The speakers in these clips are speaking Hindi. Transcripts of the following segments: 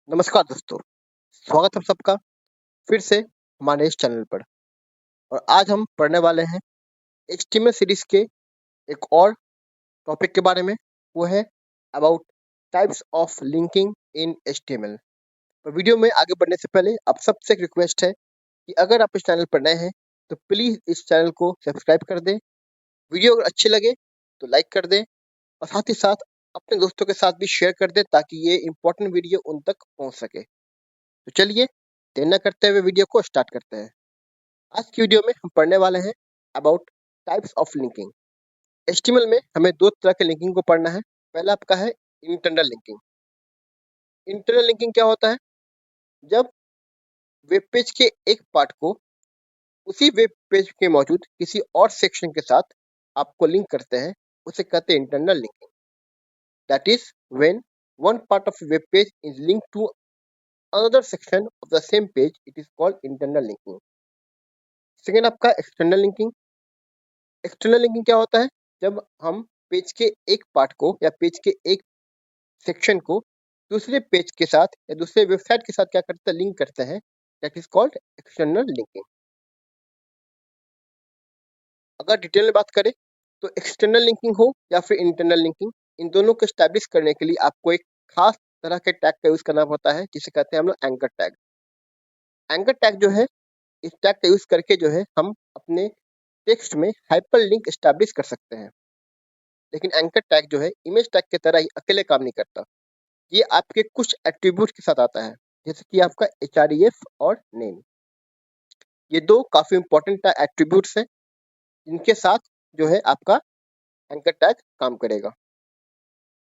नमस्कार दोस्तों, स्वागत है सबका फिर से हमारे इस चैनल पर। और आज हम पढ़ने वाले हैं एचटीएमएल सीरीज के एक और टॉपिक के बारे में। वो है about types of linking in HTML. तो वीडियो में आगे बढ़ने से पहले आप सबसे एक रिक्वेस्ट है कि अगर आप इस चैनल पर नए हैं तो प्लीज़ इस चैनल को सब्सक्राइब कर दें। वीडियो अगर अच्छी लगे तो लाइक कर दें और साथ ही साथ अपने दोस्तों के साथ भी शेयर कर दें ताकि ये इम्पोर्टेंट वीडियो उन तक पहुँच सके। तो चलिए देर न करते हुए वीडियो को स्टार्ट करते हैं। आज की वीडियो में हम पढ़ने वाले हैं about types of linking. HTML में हमें दो तरह के लिंकिंग को पढ़ना है। पहला आपका है इंटरनल लिंकिंग। इंटरनल लिंकिंग क्या होता है? जब वेब पेज के एक पार्ट को उसी वेब पेज के मौजूद किसी और सेक्शन के साथ आपको लिंक करते हैं, उसे कहते हैं internal linking. That is when one part of web page is link to another section of the same page, it is called internal linking. Second आपका एक्सटर्नल लिंकिंग। एक्सटर्नल लिंकिंग क्या होता है? जब हम पेज के एक पार्ट को या पेज के एक सेक्शन को दूसरे पेज के साथ या दूसरे वेबसाइट के साथ क्या करते हैं, लिंक करते हैं, that is called external linking. अगर डिटेल में बात करें तो एक्सटर्नल लिंकिंग हो या फिर इंटरनल लिंकिंग, इन दोनों को स्टैब्लिश करने के लिए आपको एक खास तरह के टैग का यूज करना पड़ता है जिसे कहते हैं हम लोग एंकर टैग। एंकर टैग जो है, इस टैग का यूज करके जो है हम अपने टेक्स्ट में हाइपर लिंक स्टैब्लिश कर सकते हैं। लेकिन एंकर टैग जो है इमेज टैग की तरह ही अकेले काम नहीं करता। ये आपके कुछ एट्रीब्यूट के साथ आता है, जैसे कि आपका एचआरईएफ और नेम। ये दो काफी इंपॉर्टेंट एट्रीब्यूट्स हैं जिनके साथ जो है आपका एंकर टैग काम करेगा।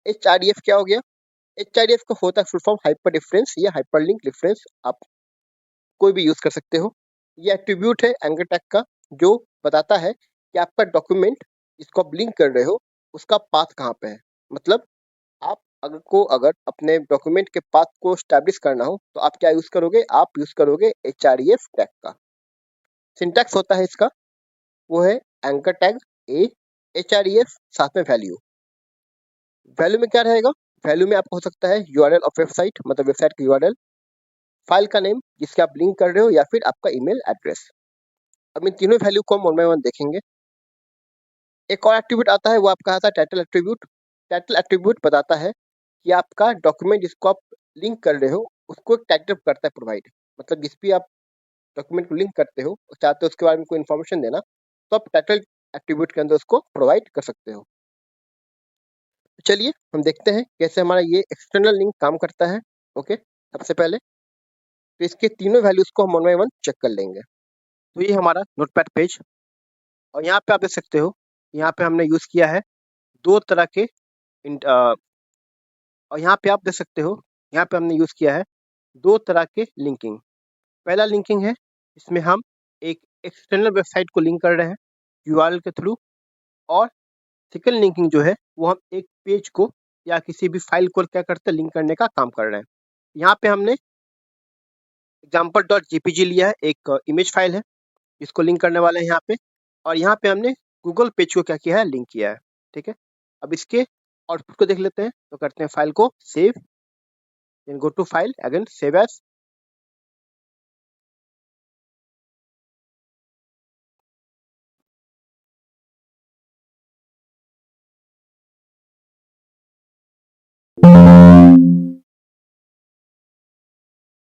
एचआरईएफ क्या हो गया? एचआरईएफ का होता है फुल फॉर्म हाइपर डिफरेंस या हाइपर लिंक डिफरेंस, आप कोई भी यूज कर सकते हो। ये एट्रीब्यूट है एंकर टैग का जो बताता है कि आपका डॉक्यूमेंट जिसको आप लिंक कर रहे हो उसका पाथ कहाँ पे है। मतलब आप अगर अपने डॉक्यूमेंट के पाथ को स्टैब्लिश करना हो तो आप क्या यूज करोगे? आप यूज करोगे एचआरईएफ टैग का। सिंटैक्स होता है इसका, वो है एंकर टैग ए एचआरईएफ साथ में वैल्यू। वैल्यू में क्या रहेगा? वैल्यू में आपको हो सकता है यूआरएल ऑफ वेबसाइट, मतलब वेबसाइट की यूआरएल, फाइल का नेम जिसके आप लिंक कर रहे हो, या फिर आपका ईमेल एड्रेस। अब इन तीनों वैल्यू को हम वन बाय वन देखेंगे। एक और एट्रीब्यूट आता है, वो आपका आता है टाइटल एट्रीब्यूट। टाइटल एट्रीब्यूट बताता है कि आपका डॉक्यूमेंट जिसको आप लिंक कर रहे हो उसको एक टाइटल करता है प्रोवाइड। मतलब जिस भी आप डॉक्यूमेंट को लिंक करते हो और चाहते हो उसके बारे में कोई इन्फॉर्मेशन देना, तो आप टाइटल एट्रीब्यूट के अंदर उसको प्रोवाइड कर सकते हो। चलिए हम देखते हैं कैसे हमारा ये एक्सटर्नल लिंक काम करता है। ओके, सबसे पहले तो इसके तीनों वैल्यूज को हम वन बाय वन चेक कर लेंगे। तो ये हमारा नोटपैड पेज, और यहाँ पे आप देख सकते हो, यहाँ पे हमने यूज किया है दो तरह के और यहाँ पे आप देख सकते हो, यहाँ पे हमने यूज किया है दो तरह के लिंकिंग। पहला लिंकिंग है इसमें हम एक एक्सटर्नल वेबसाइट को लिंक कर रहे हैं यूआरएल के थ्रू, और सेकंड लिंकिंग जो है वो हम एक पेज को या किसी भी फाइल को क्या करते हैं, लिंक करने का काम कर रहे हैं। यहाँ पे हमने example.jpg लिया है, एक इमेज फाइल है जिसको लिंक करने वाले हैं यहाँ पे, और यहाँ पे हमने गूगल पेज को क्या किया है, लिंक किया है। ठीक है, अब इसके आउटपुट को देख लेते हैं। तो करते हैं फाइल को save, then go to file, again save as.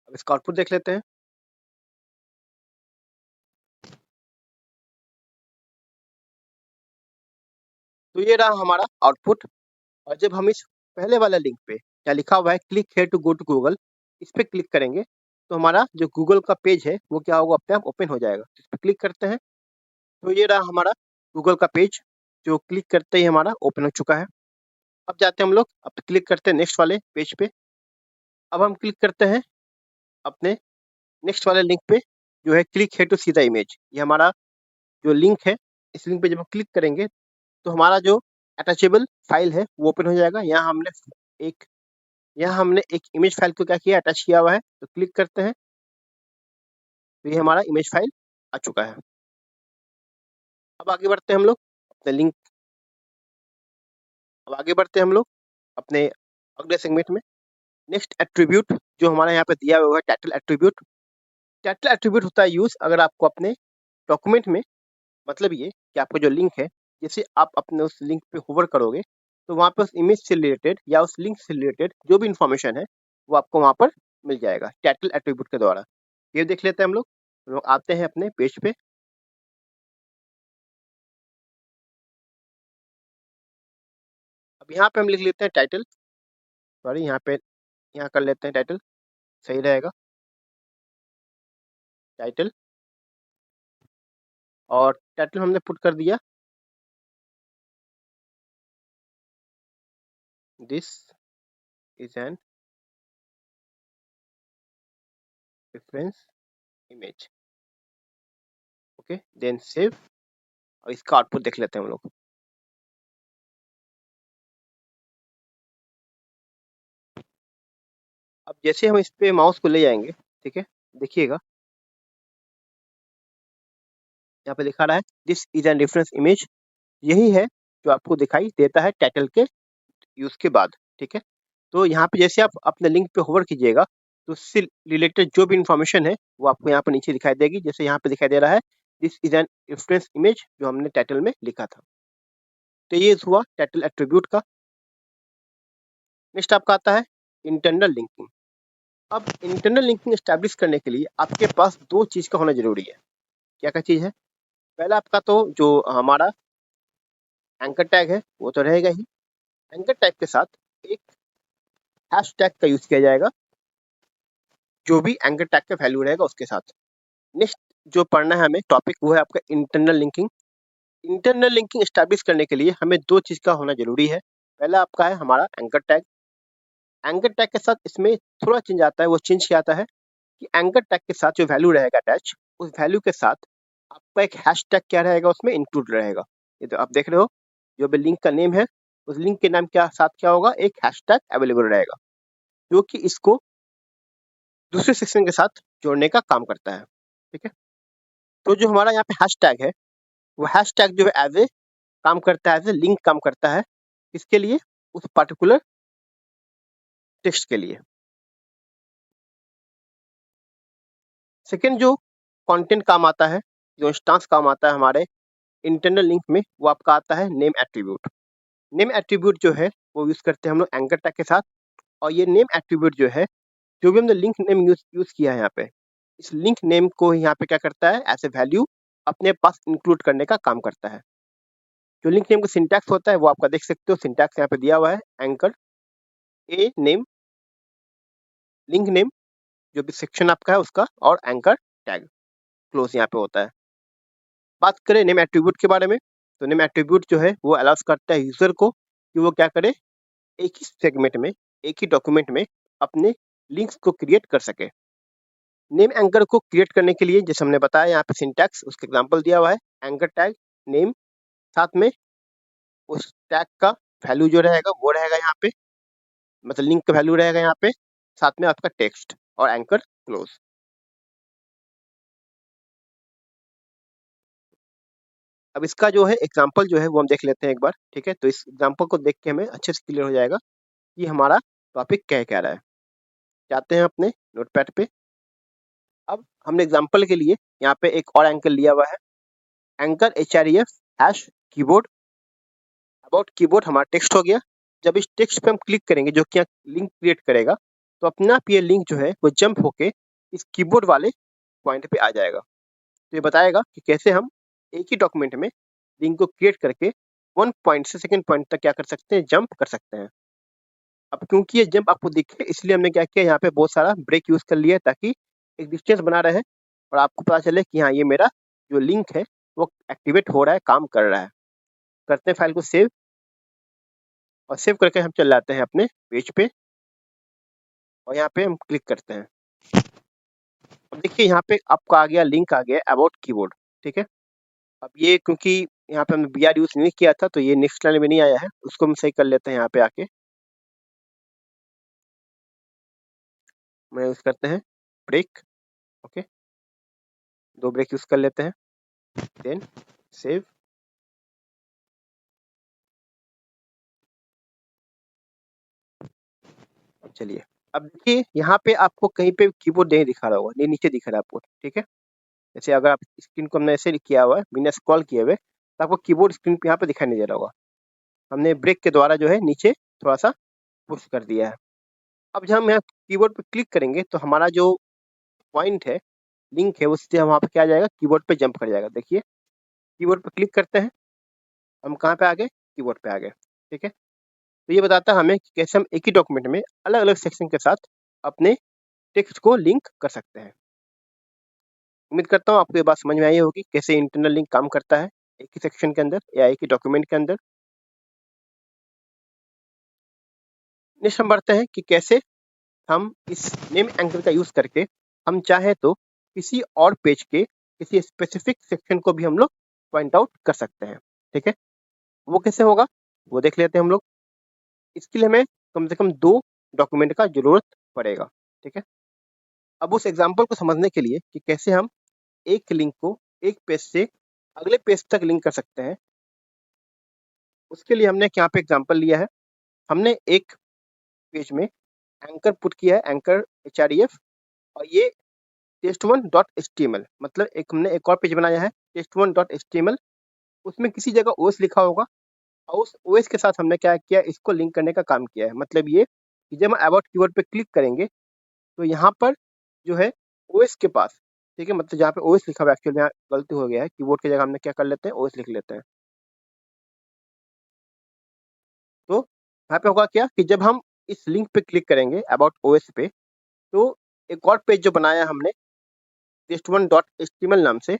अब इसका आउटपुट देख लेते हैं। तो ये रहा हमारा आउटपुट। और जब हम इस पहले वाला लिंक पे क्या लिखा हुआ है, click here to go to Google, इस पे क्लिक करेंगे तो हमारा जो गूगल का पेज है वो क्या होगा, अपने आप ओपन हो जाएगा। इस पे क्लिक करते हैं तो ये रहा हमारा गूगल का पेज, जो क्लिक करते ही हमारा ओपन हो चुका है। अब जाते हैं हम लोग, अब क्लिक करते हैं नेक्स्ट वाले पेज पे। अब हम क्लिक करते हैं अपने नेक्स्ट वाले लिंक पे, जो है click here to see the image. ये हमारा जो लिंक है, इस लिंक पे जब हम क्लिक करेंगे तो हमारा जो अटैचेबल फाइल है वो ओपन हो जाएगा। एक यहाँ हमने एक इमेज फाइल को क्या किया, अटैच किया हुआ है। तो क्लिक करते हैं तो ये हमारा इमेज फाइल आ चुका है। अब आगे बढ़ते हैं हम लोग अपने लिंक, अब आगे बढ़ते हैं हम लोग अपने अगले सेगमेंट में। नेक्स्ट एट्रीब्यूट जो हमारे यहाँ पे दिया हुआ है टाइटल एट्रीब्यूट। टाइटल एट्रीब्यूट होता है यूज अगर आपको अपने डॉक्यूमेंट में, मतलब ये कि आपका जो लिंक है, जैसे आप अपने उस लिंक पे होवर करोगे तो वहाँ पे उस इमेज से रिलेटेड या उस लिंक से रिलेटेड जो भी इंफॉर्मेशन है वो आपको वहाँ पर मिल जाएगा टाइटल एट्रीब्यूट के द्वारा। ये देख लेते हैं हम लोग आते हैं अपने पेज पे। अब यहाँ पे हम लिख लेते हैं टाइटल, सॉरी यहाँ पे, यहाँ कर लेते हैं टाइटल, सही रहेगा टाइटल। और टाइटल हमने पुट कर दिया this is an reference image. Okay, then save. और इसका आउटपुट देख लेते हैं हम लोग। अब जैसे हम इस पे माउस को ले जाएंगे, ठीक है, देखिएगा यहाँ पे लिखा रहा है this is an reference image. यही है जो आपको दिखाई देता है टाइटल के यूज के बाद, ठीक है। तो यहाँ पे जैसे आप अपने लिंक पे होवर कीजिएगा तो उससे रिलेटेड जो भी इंफॉर्मेशन है वो आपको यहाँ पर नीचे दिखाई देगी। जैसे यहाँ पे दिखाई दे रहा है this is an reference image, जो हमने टाइटल में लिखा था। तो ये हुआ टाइटल एट्रीब्यूट का। नेक्स्ट आपका आता है इंटरनल लिंकिंग। अब इंटरनल लिंकिंग एस्टैब्लिश करने के लिए आपके पास दो चीज का होना जरूरी है। क्या क्या चीज है? पहला आपका तो जो हमारा एंकर टैग है वो तो रहेगा ही। एंकर टैग के साथ एक हैश टैग का यूज किया जाएगा, जो भी एंकर टैग का वैल्यू रहेगा उसके साथ। नेक्स्ट जो पढ़ना है हमें टॉपिक वो है आपका internal linking. Internal linking establish करने के लिए हमें दो चीज का होना जरूरी है। पहला आपका है हमारा एंकर टैग। एंकर टैग के साथ इसमें थोड़ा चेंज आता है। वो चेंज क्या आता है कि एंकर टैग के साथ जो वैल्यू रहेगा अटैच, उस वैल्यू के साथ आपका एक हैश टैग क्या रहेगा उसमें इंक्लूड रहेगा। ये तो आप देख रहे हो, जो भी लिंक का नेम है उस लिंक के नाम के साथ क्या होगा, एक हैश टैग अवेलेबल रहेगा, जो कि इसको दूसरे सेक्शन के साथ जोड़ने का काम करता है, ठीक है। तो जो हमारा यहाँ पे हैश टैग है वो हैश टैग जो है एज ए काम करता है, एज ए लिंक काम करता है। इसके लिए उस पर्टिकुलर टेक्स्ट के लिए। सेकेंड जो कंटेंट काम आता है, जो इंस्टांस काम आता है हमारे इंटरनल लिंक में, वो आपका आता है नेम एट्रीब्यूट। नेम एट्रीब्यूट जो है वो यूज करते हैं हम लोग एंकर टैग के साथ। और ये नेम एट्रीब्यूट जो है, जो भी हमने लिंक नेम यूज किया है यहाँ पे, इस लिंक नेम को यहाँ पे क्या करता है, एज ए वैल्यू अपने पास इंक्लूड करने का काम करता है। जो लिंक नेम का सिंटैक्स होता है वो आपका देख सकते हो, सिंटैक्स यहाँ पे दिया हुआ है, anchor a name, link name जो भी सेक्शन आपका है उसका, और एंकर टैग क्लोज यहाँ पे होता है। बात करें नेम एट्रीब्यूट के बारे में, तो नेम एट्रीब्यूट जो है वो अलाउस करता है यूजर को कि वो क्या करे, एक ही सेगमेंट में, एक ही डॉक्यूमेंट में अपने लिंक्स को क्रिएट कर सके। नेम एंकर को क्रिएट करने के लिए जैसे हमने बताया यहाँ पे सिंटैक्स, उसका एग्जांपल दिया हुआ है, एंकर टैग नेम, साथ में उस टैग का वैल्यू जो रहेगा वो रहेगा यहाँ पे, मतलब लिंक का वैल्यू रहेगा यहाँ पे, साथ में आपका टेक्स्ट और एंकर क्लोज। अब इसका जो है एग्जांपल जो है वो हम देख लेते हैं एक बार, ठीक है। तो इस एग्जांपल को देख के हमें अच्छे से क्लियर हो जाएगा कि हमारा टॉपिक कह रहा है। जाते हैं अपने नोटपैड पे। अब हमने एग्जांपल के लिए यहाँ पे एक और एंकर लिया हुआ है, anchor href hash keyboard. About keyboard हमारा टेक्स्ट हो गया। जब इस टेक्स्ट पे हम क्लिक करेंगे जो कि लिंक क्रिएट करेगा, तो अपना आप ये लिंक जो है वो जंप होके इस कीबोर्ड वाले पॉइंट पे आ जाएगा। तो ये बताएगा कि कैसे हम एक ही डॉक्यूमेंट में लिंक को क्रिएट करके वन पॉइंट से सेकंड पॉइंट तक क्या कर सकते हैं, जंप कर सकते हैं। अब क्योंकि ये जंप आपको दिखे इसलिए हमने क्या किया, यहाँ पे बहुत सारा ब्रेक यूज कर लिया है ताकि एक डिस्टेंस बना रहे और आपको पता चले कि हाँ ये मेरा जो लिंक है वो एक्टिवेट हो रहा है, काम कर रहा है। करते हैं फाइल को सेव, और सेव करके हम चल जाते हैं अपने पेज पे, और यहाँ पे हम क्लिक करते हैं। अब देखिए यहाँ पे आपका आ गया, लिंक आ गया अबाउट कीबोर्ड, ठीक है। अब ये क्योंकि यहाँ पे हमने बी आर यूज नहीं किया था तो ये नेक्स्ट लाइन में नहीं आया है, उसको हम सही कर लेते हैं यहाँ पे आके। मैं यूज करते हैं ब्रेक, ओके, दो ब्रेक यूज कर लेते हैं, देन सेव। चलिए अब देखिए यहाँ पे आपको कहीं पे कीबोर्ड नहीं दिखा रहा होगा, ये नीचे दिख रहा है आपको, ठीक है। जैसे अगर आप स्क्रीन को हमने ऐसे किया हुआ है बिना स्क्रॉल किए हुए, तो आपको कीबोर्ड स्क्रीन पे यहाँ पे दिखाई नहीं दे रहा होगा। हमने ब्रेक के द्वारा जो है नीचे थोड़ा सा पुश कर दिया है। अब जब हम यहाँ कीबोर्ड पे क्लिक करेंगे तो हमारा जो पॉइंट है, लिंक है, उससे हम वहाँ पे क्या आ जाएगा, कीबोर्ड पे जंप कर जाएगा। देखिए कीबोर्ड पे क्लिक करते हैं, हम कहाँ पे आ गए, कीबोर्ड पे आ गए, ठीक है। तो ये बताता है हमें कि कैसे हम एक ही डॉक्यूमेंट में अलग अलग सेक्शन के साथ अपने टेक्स्ट को लिंक कर सकते हैं। उम्मीद करता हूँ आपको ये बात समझ में आई होगी कैसे इंटरनल लिंक काम करता है एक ही सेक्शन के अंदर या एक ही डॉक्यूमेंट के अंदर। नेक्स्ट हम बढ़ते हैं कि कैसे हम इस नेम एंकर का यूज करके हम चाहे तो किसी और पेज के किसी स्पेसिफिक सेक्शन को भी हम लोग पॉइंट आउट कर सकते हैं, ठीक है। वो कैसे होगा वो देख लेते हैं हम लोग। इसके लिए हमें कम से कम 2 डॉक्यूमेंट का जरूरत पड़ेगा, ठीक है। अब उस एग्जांपल को समझने के लिए कि कैसे हम एक लिंक को एक पेज से अगले पेज तक लिंक कर सकते हैं, उसके लिए हमने यहाँ पे एग्जांपल लिया है। हमने एक पेज में एंकर पुट किया है, एंकर href, और ये test1.html, मतलब एक हमने एक और पेज बनाया है test1.html। उसमें किसी जगह ओएस लिखा होगा और उस ओएस के साथ हमने क्या किया, इसको लिंक करने का काम किया है। मतलब ये कि जब हम अबाउट कीवर्ड पे क्लिक करेंगे तो यहाँ पर जो है ओएस के पास, ठीक है, मतलब जहाँ पे ओएस लिखा हुआ है, एक्चुअली यहाँ गलती हो गया है, कीबोर्ड की जगह हमने क्या कर लेते हैं, ओएस लिख लेते हैं। तो यहाँ पे होगा क्या कि जब हम इस लिंक पे क्लिक करेंगे अबाउट ओएस पे, तो एक और पेज जो बनाया हमने test1.html नाम से,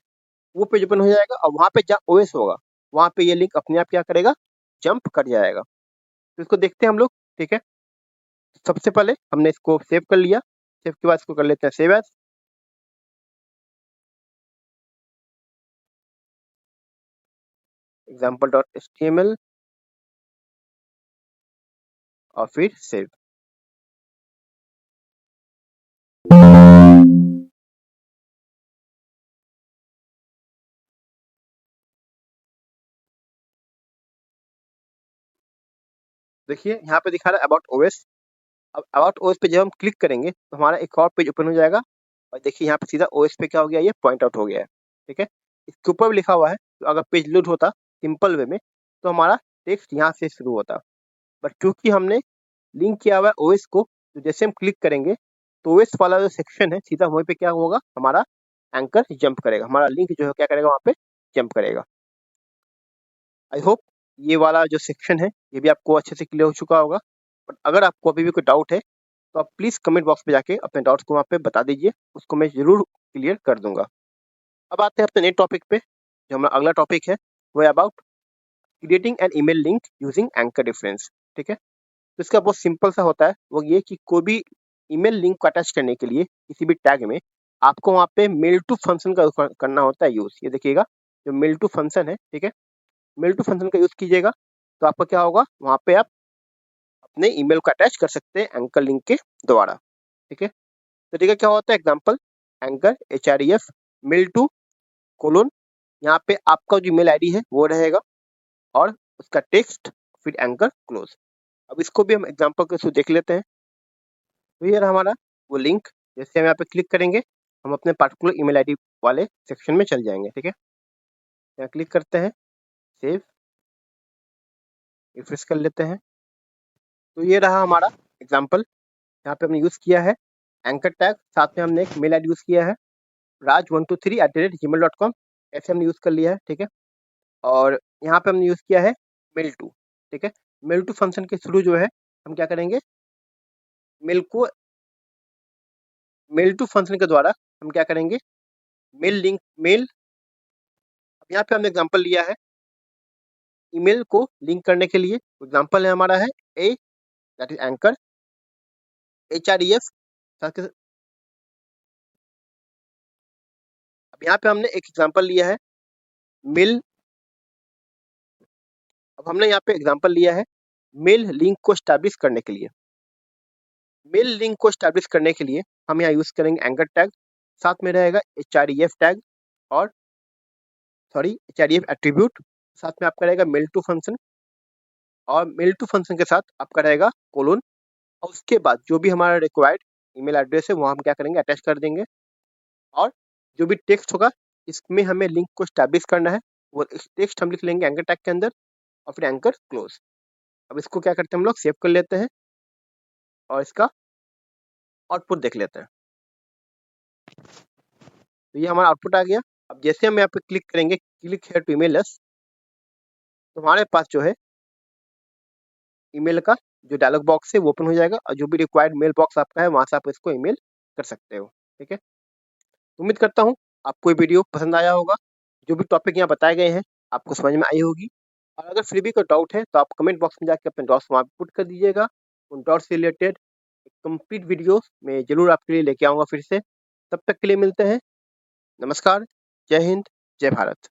वो पेज ओपन हो जाएगा और वहाँ पे जहाँ ओएस होगा वहाँ पे ये लिंक अपने आप क्या करेगा, जंप कर जाएगा। तो इसको देखते हैं हम लोग, ठीक है। सबसे पहले हमने इसको सेव कर लिया, सेव के बाद इसको कर लेते हैं सेव एज। example.html और फिर सेव। देखिए यहाँ पे दिखा रहा है अबाउट ओएस। अब अबाउट ओएस पे जब हम क्लिक करेंगे तो हमारा एक और पेज ओपन हो जाएगा और देखिए यहाँ पे सीधा ओएस पे क्या हो गया, ये पॉइंट आउट हो गया है, ठीक है। इसके ऊपर भी लिखा हुआ है, तो अगर पेज लोड होता सिंपल वे में तो हमारा टेक्स्ट यहाँ से शुरू होता, बट क्योंकि हमने लिंक किया हुआ है ओएस को, तो जैसे हम क्लिक करेंगे तो ओएस वाला जो सेक्शन है सीधा वहीं पे क्या होगा, हमारा एंकर जंप करेगा, हमारा लिंक जो है क्या करेगा, वहाँ पे जंप करेगा। आई होप ये वाला जो सेक्शन है ये भी आपको अच्छे से क्लियर हो चुका होगा। बट अगर आपको अभी भी कोई डाउट है तो आप प्लीज़ कमेंट बॉक्स में जाके अपने डाउट्स को वहाँ पे बता दीजिए, उसको मैं ज़रूर क्लियर कर दूंगा। अब आते हैं अपने नेक्स्ट टॉपिक पे, जो हमारा अगला टॉपिक है वो है about creating an email link using anchor difference, ठीक है। तो इसका बहुत सिंपल सा होता है, वो ये कि कोई भी ईमेल लिंक को अटैच करने के लिए किसी भी टैग में आपको वहाँ पे मेल टू फंक्शन का करना होता है यूज़। ये देखिएगा जो मेल टू फंक्शन है, ठीक है, मेल टू फंक्शन का यूज़ कीजिएगा तो आपका क्या होगा, वहाँ पे आप अपने ईमेल को अटैच कर सकते हैं एंकर लिंक के द्वारा, ठीक है। तो देखिए क्या होता है, example anchor href mail to colon, यहाँ पे आपका जो मेल आईडी है वो रहेगा और उसका टेक्स्ट फिर एंकर क्लोज। अब इसको भी हम एग्जांपल के थ्रू देख लेते हैं। तो ये रहा हमारा वो लिंक, जैसे हम यहाँ पे क्लिक करेंगे हम अपने पार्टिकुलर ईमेल आईडी वाले सेक्शन में चल जाएंगे, ठीक है। यहाँ क्लिक करते हैं, सेव, रिफ्रेश कर लेते हैं। तो ये रहा हमारा एग्जांपल। यहाँ पे हमने यूज़ किया है एंकर टैग, साथ में हमने एक मेल आईडी यूज़ किया है raj123@gmail.com, ऐसे हमने यूज़ कर लिया है, ठीक है। और यहाँ पे हमने यूज़ किया है मेल टू, ठीक है। मेल टू फंक्शन के थ्रू जो है हम क्या करेंगे, मेल को मेल टू फंक्शन के द्वारा हम क्या करेंगे, मेल लिंक मेल। अब यहाँ पे हमने एग्जांपल लिया है ईमेल को लिंक करने के लिए। एग्जांपल है हमारा है ए, दैट इज एंकर href। अब यहाँ पे हमने एक एग्जांपल लिया है मेल। अब हमने यहाँ पे एग्जांपल लिया है मेल लिंक को स्टैब्लिश करने के लिए। मेल लिंक को स्टैब्लिश करने के लिए हम यहाँ यूज करेंगे एंकर टैग, साथ में रहेगा href टैग और href एट्रीब्यूट, साथ में आपका रहेगा मेल टू फंक्शन और मेल टू फंक्शन के साथ आपका रहेगा कोलोन। और उसके बाद जो भी हमारा रिक्वायर्ड ईमेल एड्रेस है वो हम क्या करेंगे, अटैच कर देंगे। और जो भी टेक्स्ट होगा इसमें हमें लिंक को स्टैब्लिश करना है, वो टेक्स्ट हम लिख लेंगे एंकर टैग के अंदर और फिर एंकर क्लोज। अब इसको क्या करते हैं, हम लोग सेव कर लेते हैं और इसका आउटपुट देख लेते हैं। तो ये हमारा आउटपुट आ गया। अब जैसे हम यहाँ पे क्लिक करेंगे click here to email us, तो हमारे पास जो है ईमेल का जो डायलॉग बॉक्स है वो ओपन हो जाएगा और जो भी रिक्वायर्ड मेल बॉक्स आपका है वहां से आप इसको ईमेल कर सकते हो। ठीक है, उम्मीद करता हूँ आपको ये वीडियो पसंद आया होगा। जो भी टॉपिक यहाँ बताए गए हैं आपको समझ में आई होगी। और अगर फिर भी कोई डाउट है तो आप कमेंट बॉक्स में जाकर अपने डाउट्स वहाँ पुट कर दीजिएगा। उन डाउट्स से रिलेटेड कंप्लीट वीडियो मैं जरूर आपके लिए लेके आऊँगा फिर से। तब तक के लिए मिलते हैं। नमस्कार, जय हिंद, जय भारत।